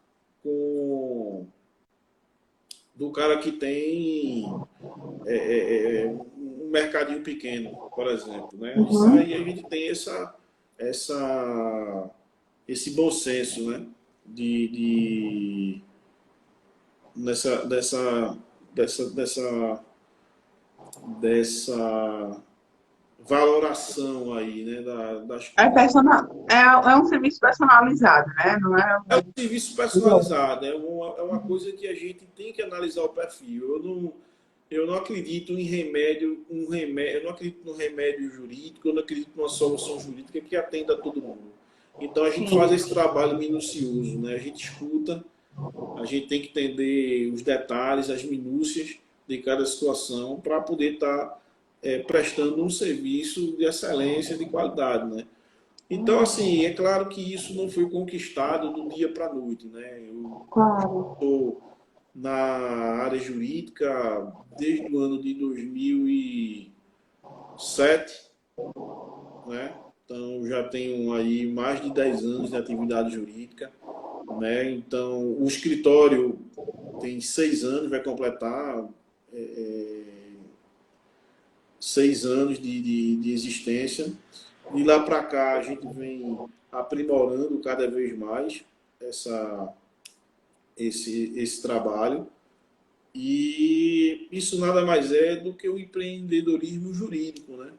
com... do cara que tem um mercadinho pequeno, por exemplo, né? Isso Uhum. aí a gente tem esse bom senso, né? De nessa, dessa valoração aí, né? Das É, coisas. é um serviço personalizado, né? Não é É um um... serviço personalizado, é uma coisa que a gente tem que analisar o perfil. Eu não acredito em remédio, eu não acredito no remédio jurídico, eu não acredito numa solução jurídica que atenda a todo mundo. Então a gente faz Sim, esse trabalho minucioso, né? A gente escuta, a gente tem que entender os detalhes, as minúcias de cada situação para poder estar prestando um serviço de excelência, de qualidade, né? Então, assim, é claro que isso não foi conquistado do dia para a noite, né? Eu claro. estou na área jurídica desde o ano de 2007, né? Então, já tenho aí mais de 10 anos de atividade jurídica, né? Então, o escritório tem 6 anos, vai completar é, é, 6 anos de existência. De lá para cá, a gente vem aprimorando cada vez mais essa, esse trabalho. E isso nada mais é do que o empreendedorismo jurídico, né?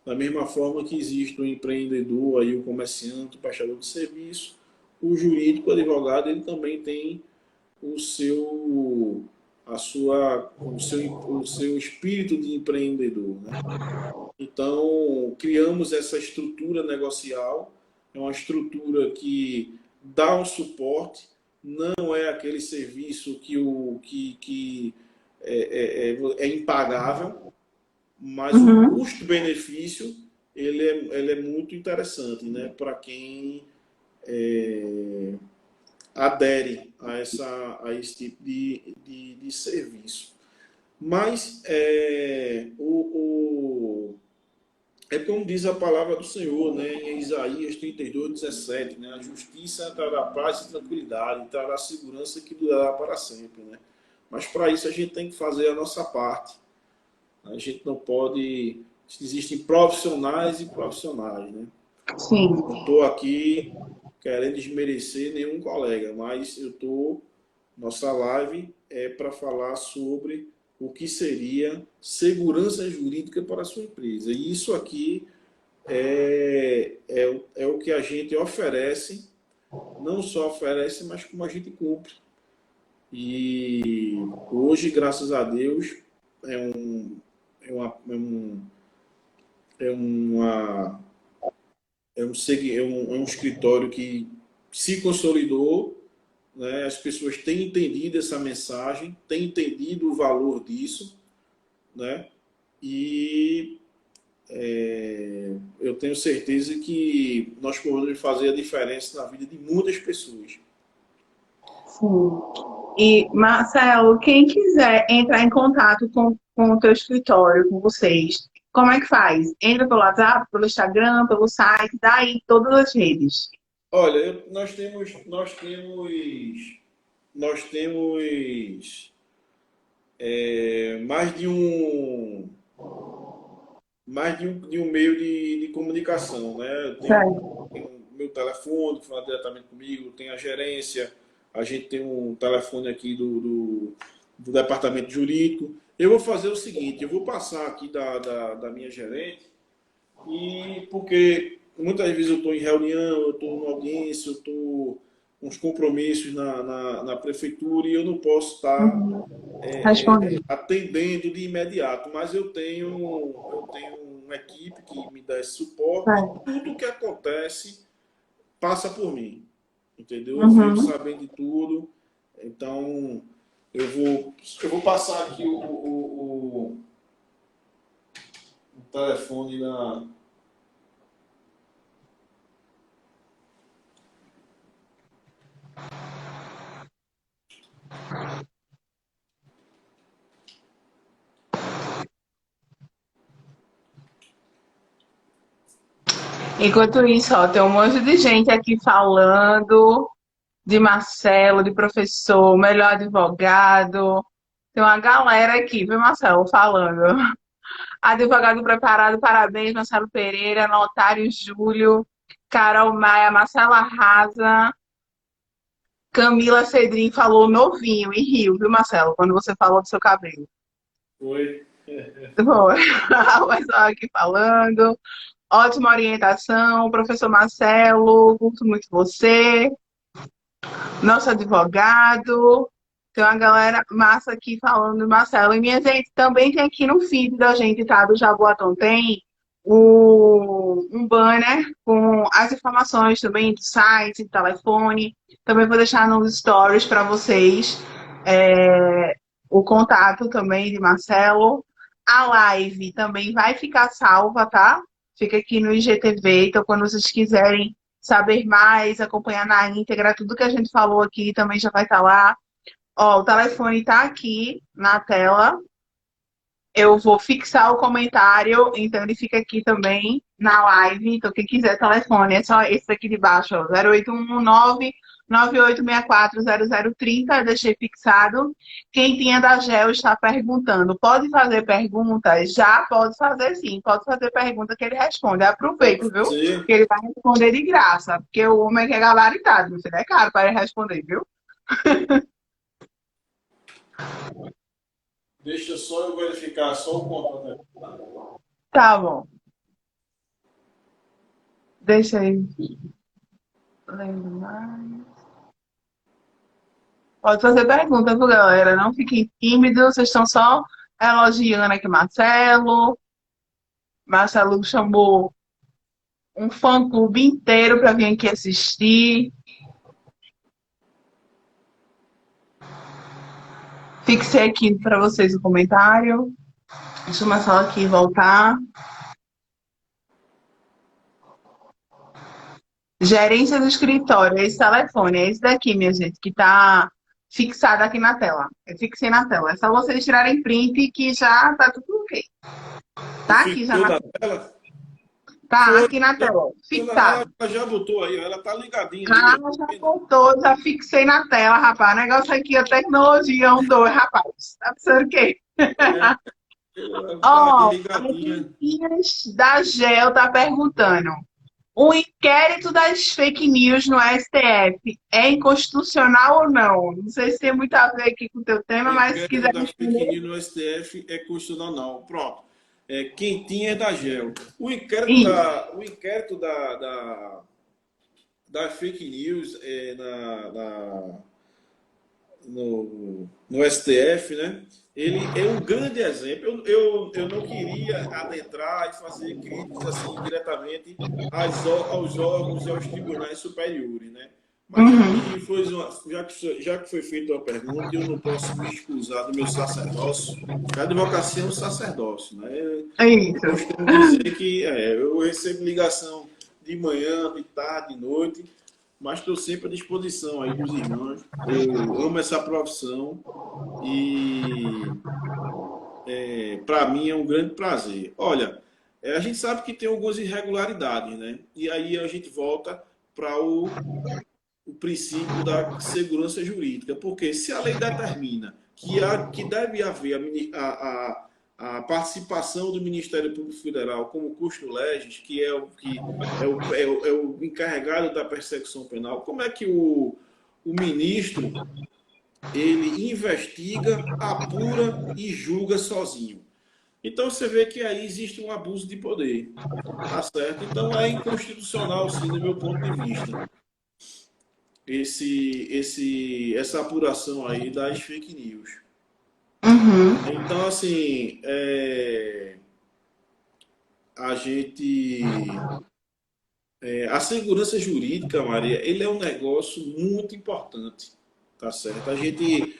Da mesma forma que existe o empreendedor, aí, o comerciante, o prestador de serviço, o jurídico, o advogado, ele também tem o seu, o seu espírito de empreendedor, né? Então, criamos essa estrutura negocial, é uma estrutura que dá um suporte, não é aquele serviço que é impagável, mas o Uhum. custo-benefício ele é muito interessante, né, para quem adere a esse tipo de serviço. Mas é como diz a palavra do Senhor, né, em Isaías 32:17, né, a justiça trará paz e tranquilidade, trará segurança que durará para sempre, né? Mas para isso a gente tem que fazer a nossa parte. A gente não pode... Existem profissionais e profissionais, né? Sim. Não estou aqui querendo desmerecer nenhum colega, mas eu estou... Nossa live é para falar sobre o que seria segurança jurídica para a sua empresa. E isso aqui é o que a gente oferece, não só oferece, mas como a gente cumpre. E hoje, graças a Deus, é um, é uma, é um, é uma, é um escritório que se consolidou, né? As pessoas têm entendido essa mensagem, têm entendido o valor disso, né? E eu tenho certeza que nós podemos fazer a diferença na vida de muitas pessoas. Sim. E, Marcelo, quem quiser entrar em contato com o teu escritório, com vocês, como é que faz? Entra pelo WhatsApp, pelo Instagram, pelo site, daí todas as redes. Olha, nós temos mais de um meio de comunicação, né? Certo. Tem o meu telefone que fala diretamente comigo, tem a gerência, a gente tem um telefone aqui do departamento jurídico. Eu vou fazer o seguinte, eu vou passar aqui da minha gerente, e porque muitas vezes eu estou em reunião, eu estou numa audiência, eu estou com uns compromissos na prefeitura e eu não posso estar Uhum. Respondi. atendendo de imediato, mas eu tenho uma equipe que me dá esse suporte e Certo. tudo que acontece passa por mim, entendeu? Eu fico Uhum. sabendo de tudo, então eu vou passar aqui o telefone da... Enquanto isso, ó, tem um monte de gente aqui falando de Marcelo, de professor, melhor advogado. Tem uma galera aqui, viu, Marcelo, falando. Advogado preparado, parabéns, Marcelo Pereira, notário Júlio, Carol Maia, Marcela Arrasa, Camila Cedrin falou novinho e riu, viu, Marcelo, quando você falou do seu cabelo. Foi. Bom, o pessoal aqui falando. Ótima orientação, professor Marcelo, curto muito você, nosso advogado. Tem uma galera massa aqui falando do Marcelo. E minha gente, também tem aqui no feed da gente, tá? Do Jaboatão, tem um banner com as informações também do site, do telefone. Também vou deixar nos stories para vocês o contato também de Marcelo. A live também vai ficar salva, tá? Fica aqui no IGTV, então quando vocês quiserem saber mais, acompanhar na íntegra, tudo que a gente falou aqui também já vai estar lá. Ó, o telefone está aqui na tela. Eu vou fixar o comentário, então ele fica aqui também na live. Então, quem quiser telefone, é só esse aqui de baixo, ó, 0819 98640030, deixei fixado. Quem tinha da GEL está perguntando. Pode fazer perguntas? Já pode fazer sim. Pode fazer pergunta que ele responde. Aproveita, viu? Sim. Que ele vai responder de graça. Porque o homem é gabaritado, meu filho. É caro para ele responder, viu? Deixa só eu verificar só o contato. Tá bom. Deixa aí. Lembro mais. Pode fazer pergunta, viu, galera? Não fiquem tímidos. Vocês estão só elogiando aqui Marcelo. Marcelo chamou um fã-clube inteiro para vir aqui assistir. Fixei aqui para vocês o comentário. Deixa o Marcelo aqui voltar. Gerência do escritório, esse telefone, é esse daqui, minha gente, que tá fixado aqui na tela. Eu fixei na tela. É só vocês tirarem print que já tá tudo ok. Tá aqui já Ficou na na tela. tela? Tá Foi. aqui na tela, fixado. Ela já botou aí, ela tá ligadinha aí. Já voltou, já fixei na tela, rapaz. O negócio aqui é tecnologia, um dois, rapaz. Tá pensando o quê? Ela tá Ó, a ligadinha. Meninas da GEL tá perguntando. O inquérito das fake news no STF é inconstitucional ou não? Não sei se tem muito a ver aqui com o teu tema, O mas se inquérito quiser da fake responder. news no STF é constitucional. Pronto. Quentinha é da GEL. Isso. O inquérito da fake news no STF, né? Ele é um grande exemplo. Eu não queria adentrar e fazer críticas assim diretamente aos órgãos e aos tribunais superiores, né? Mas Uhum. já que foi feita uma pergunta, eu não posso me excusar do meu sacerdócio. A advocacia é um sacerdócio, né? É Eu isso. costumo dizer que eu recebo ligação de manhã, de tarde, de noite, mas estou sempre à disposição aí dos irmãos. Eu amo essa profissão e para mim é um grande prazer. Olha, a gente sabe que tem algumas irregularidades, né? E aí a gente volta para o princípio da segurança jurídica, porque se a lei determina que deve haver a participação do Ministério Público Federal como custo legis, que é o encarregado da persecução penal, como é que o ministro ele investiga, apura e julga sozinho? Então você vê que aí existe um abuso de poder, tá certo? Então é inconstitucional, sim, do meu ponto de vista, essa apuração aí das fake news. Uhum. Então, assim, a gente. A segurança jurídica, Maria, ele é um negócio muito importante, tá certo? A gente,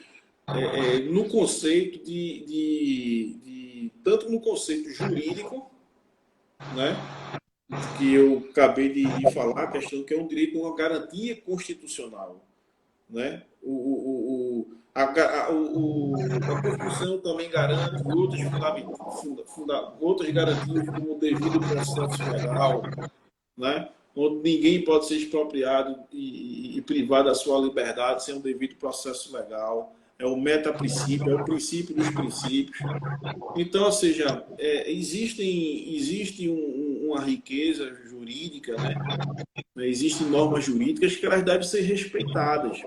no conceito tanto no conceito jurídico, né? Que eu acabei de falar, a questão que é um direito, uma garantia constitucional, né? A Constituição também garante outras garantias como o devido processo legal, né? Onde ninguém pode ser expropriado e privado da sua liberdade sem um devido processo legal. É o meta-princípio, é o princípio dos princípios. Então, ou seja, existe uma riqueza jurídica, né? Existem normas jurídicas que elas devem ser respeitadas.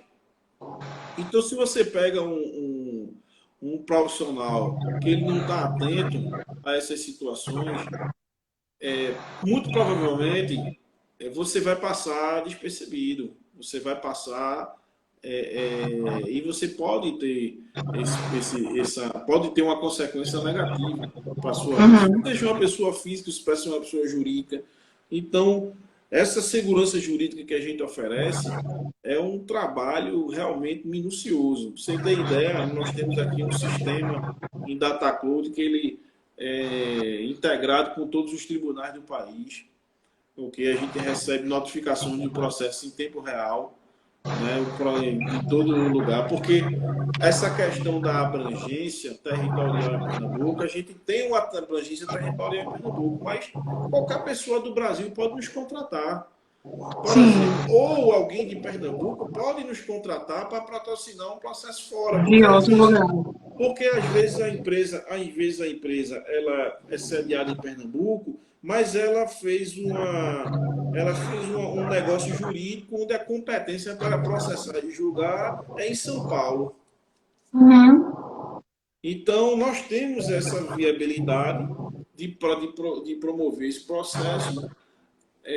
Então, se você pega um profissional que ele não está atento a essas situações, muito provavelmente você vai passar despercebido, você vai passar e você pode ter pode ter uma consequência negativa para a sua vida. Uhum. Seja uma pessoa física, seja uma pessoa jurídica. Então, essa segurança jurídica que a gente oferece é um trabalho realmente minucioso. Pra você ter ideia, nós temos aqui um sistema em Data Cloud que ele é integrado com todos os tribunais do país, porque a gente recebe notificações de processo em tempo real, né, de todo lugar, porque essa questão da abrangência territorial em Pernambuco, a gente tem uma abrangência territorial em Pernambuco, mas qualquer pessoa do Brasil pode nos contratar. Por Sim. exemplo, ou alguém de Pernambuco pode nos contratar para patrocinar um processo fora, De outro lugar. porque às vezes a empresa ela é sediada em Pernambuco, mas ela fez um negócio jurídico onde a competência para processar e julgar é em São Paulo. Uhum. Então, nós temos essa viabilidade de promover esse processo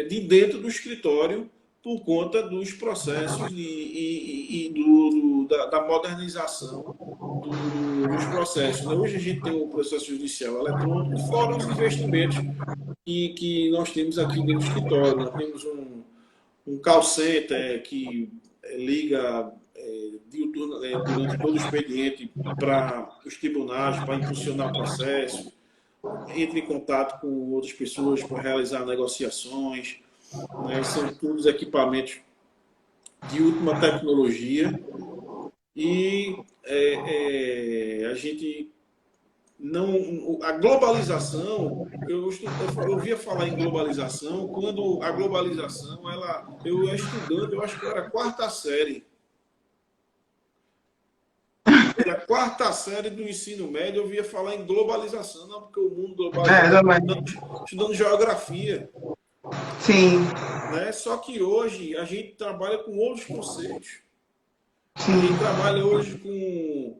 de dentro do escritório por conta dos processos da modernização dos processos. Hoje a gente tem o processo judicial eletrônico, fora os investimentos que nós temos aqui dentro do escritório. Nós temos um call center que liga durante todo o expediente para os tribunais, para impulsionar o processo, entra em contato com outras pessoas para realizar negociações, né? São todos equipamentos de última tecnologia e a gente não... A globalização, eu ouvia falar em globalização, quando a globalização, eu era estudante, eu acho que era a quarta série. A quarta série do ensino médio eu ouvia falar em globalização, não, porque o mundo globalizado, estudando geografia. Sim. Né? Só que hoje a gente trabalha com outros conceitos. Sim. A gente trabalha hoje com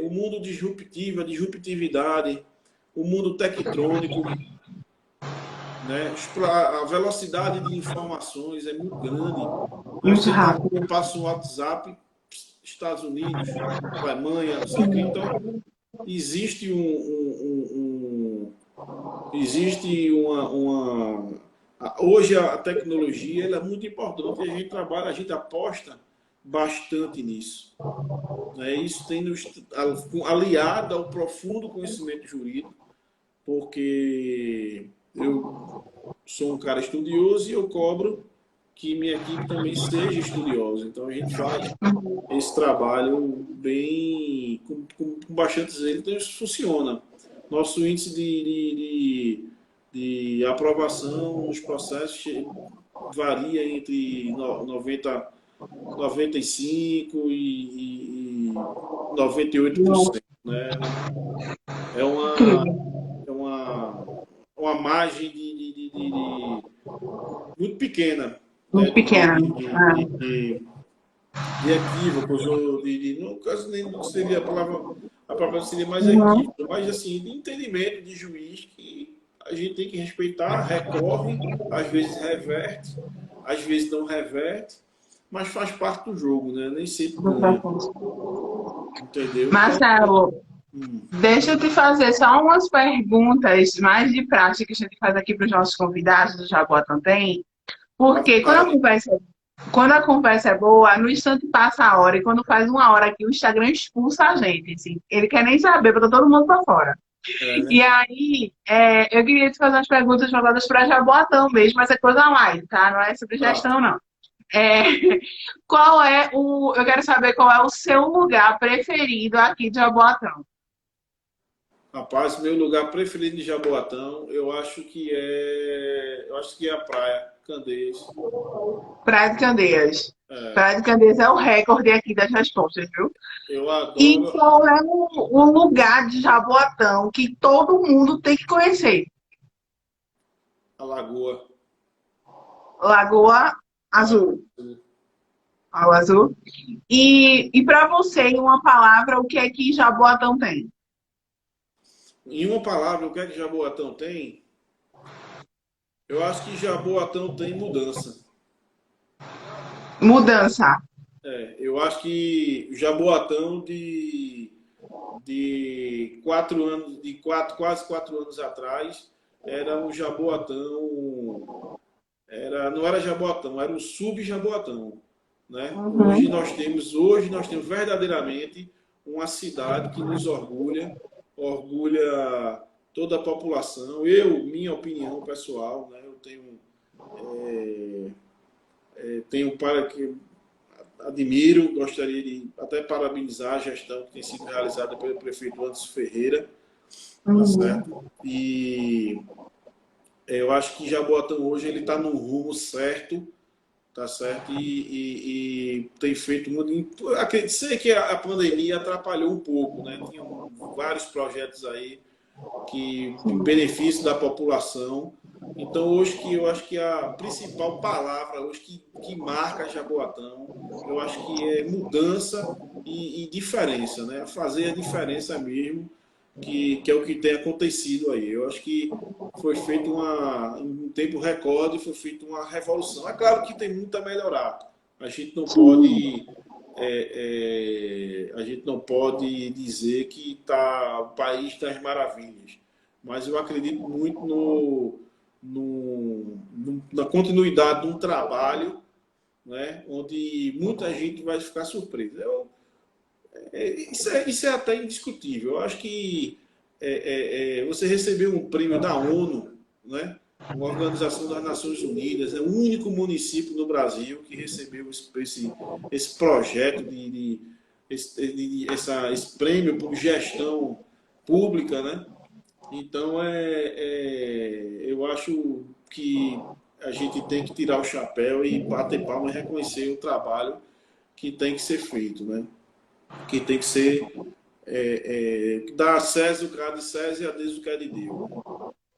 o mundo disruptivo, a disruptividade, o mundo tectrônico. Né? A velocidade de informações é muito grande. Muito rápido. Eu passo um WhatsApp, Estados Unidos, Alemanha, não sei o que. Então, existe hoje a tecnologia ela é muito importante e a gente aposta bastante nisso. Né? Isso tem aliado ao profundo conhecimento jurídico, porque eu sou um cara estudioso e eu cobro que minha equipe também seja estudiosa. Então a gente faz esse trabalho bem com bastante zelo, então isso funciona. Nosso índice de aprovação nos processos varia entre 95% e 98%. Né? É uma margem muito pequena. Muito pequena. De equívocos, ou no caso nem seria a palavra seria mais equívoco, mas assim, de entendimento de juiz que a gente tem que respeitar, recorre, às vezes reverte, às vezes não reverte, mas faz parte do jogo, né? Nem sempre ganha. Entendeu? Marcelo, deixa eu te fazer só umas perguntas mais de prática que a gente faz aqui para os nossos convidados do Jaboatão Tem, porque quando a conversa é boa, no instante passa a hora, e quando faz uma hora aqui, o Instagram expulsa a gente. Assim, ele quer nem saber, bota todo mundo para fora. Né? E aí, eu queria te fazer umas perguntas voltadas para Jaboatão mesmo, mas é coisa light, tá? Não é sobre gestão, não. Eu quero saber qual é o seu lugar preferido aqui de Jaboatão. Rapaz, meu lugar preferido de Jaboatão, eu acho que é a praia, Candeias. Praia de Candeias. É, Praia de Candeias é o recorde aqui das respostas, viu? eu E adoro qual é o lugar de Jaboatão que todo mundo tem que conhecer? a lagoa. Lagoa A Azul. lagoa. Lagoa Azul. E para você, em uma palavra, o que é que Jaboatão tem? Em uma palavra, o que é que Jaboatão tem? Eu acho que Jaboatão tem mudança. Mudança. Eu acho que Jaboatão de 4 anos, quase 4 anos atrás, era um Jaboatão, não era Jaboatão, era um sub-Jaboatão, né? Uhum. Hoje nós temos verdadeiramente uma cidade que nos orgulha, orgulha toda a população. Minha opinião pessoal, né? Eu tenho para que admiro, gostaria de até parabenizar a gestão que tem sido realizada pelo prefeito Anderson Ferreira, tá Uhum. certo? E eu acho que Jaboatão hoje ele está no rumo certo, tá certo? E tem feito muito. Acredito sei que a pandemia atrapalhou um pouco, né? Tinha vários projetos aí que em benefício da população. Então, hoje que eu acho que a principal palavra hoje que marca Jaboatão, eu acho que é mudança e diferença, né? Fazer a diferença mesmo, que é o que tem acontecido aí. Eu acho que foi feito em um tempo recorde, foi feita uma revolução. É claro que tem muito a melhorar. A gente não Sim. pode a gente não pode dizer que o país está às maravilhas, mas eu acredito muito na continuidade de um trabalho, né, onde muita gente vai ficar surpresa. Isso é até indiscutível. Eu acho que você recebeu um prêmio da ONU, né? Uma organização das Nações Unidas, é o único município no Brasil que recebeu esse projeto esse prêmio por gestão pública, né? Então, eu acho que a gente tem que tirar o chapéu e bater palma e reconhecer o trabalho que tem que ser feito, né? Que tem que ser dar a César o que é de César e a Deus o que é de Deus, né?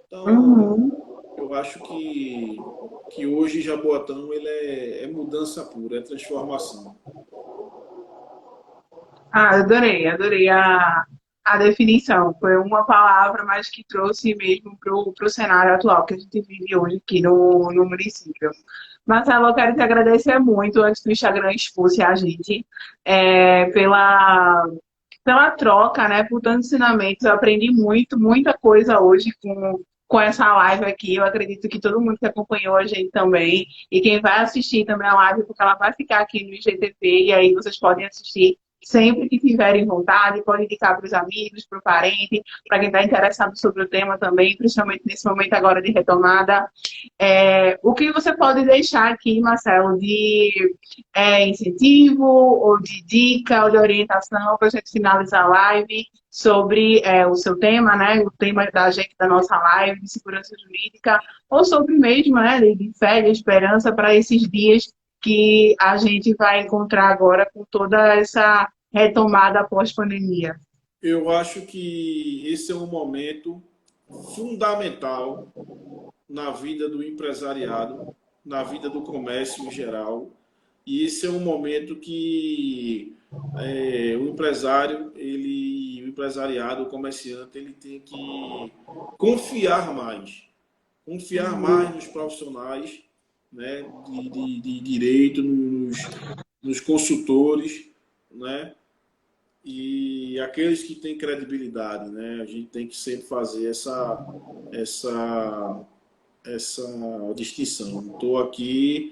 Então, Uhum. eu acho que hoje Jaboatão ele é mudança pura, é transformação. Ah, adorei a definição. Foi uma palavra, mas que trouxe mesmo para o cenário atual que a gente vive hoje aqui no município. Marcelo, eu quero te agradecer muito antes do Instagram expulse a gente pela troca, né? Por tantos ensinamentos. Eu aprendi muita coisa hoje com essa live aqui. Eu acredito que todo mundo que acompanhou a gente também. E quem vai assistir também a live, porque ela vai ficar aqui no IGTV, e aí vocês podem assistir sempre que tiverem vontade, pode indicar para os amigos, para o parente, para quem está interessado sobre o tema também, principalmente nesse momento agora de retomada. O que você pode deixar aqui, Marcelo, de incentivo, ou de dica, ou de orientação para a gente finalizar a live sobre o seu tema, né? O tema da gente, da nossa live de segurança jurídica, ou sobre mesmo, né, de fé, de esperança para esses dias que a gente vai encontrar agora com toda essa retomada pós-pandemia. Eu acho que esse é um momento fundamental na vida do empresariado, na vida do comércio em geral. E esse é um momento que o empresariado, o comerciante, ele tem que confiar mais nos profissionais, né, de direito, nos consultores, né, e aqueles que têm credibilidade, né, a gente tem que sempre fazer essa, essa distinção. Estou aqui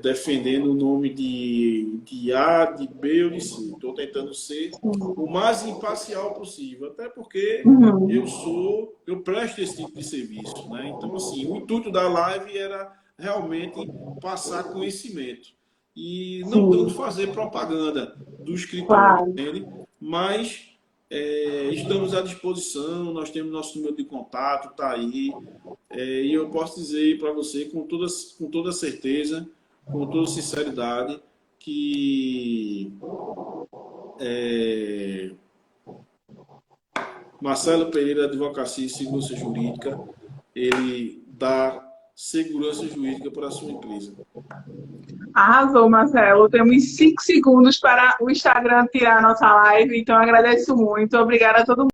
defendendo o nome de A, de B ou de C. Estou tentando ser o mais imparcial possível, até porque Uhum. eu presto esse tipo de serviço, né? Então, assim, o intuito da live era realmente passar conhecimento e não tanto Sim, fazer propaganda do escritório, claro. entende? Mas Estamos à disposição, nós temos nosso número de contato, está aí. E eu posso dizer para você com toda certeza, com toda sinceridade, que Marcelo Pereira Advocacia e Segurança Jurídica, ele dá segurança jurídica para a sua empresa. Arrasou, Marcelo. Temos 5 segundos para o Instagram tirar a nossa live, então agradeço muito. Obrigada a todo mundo.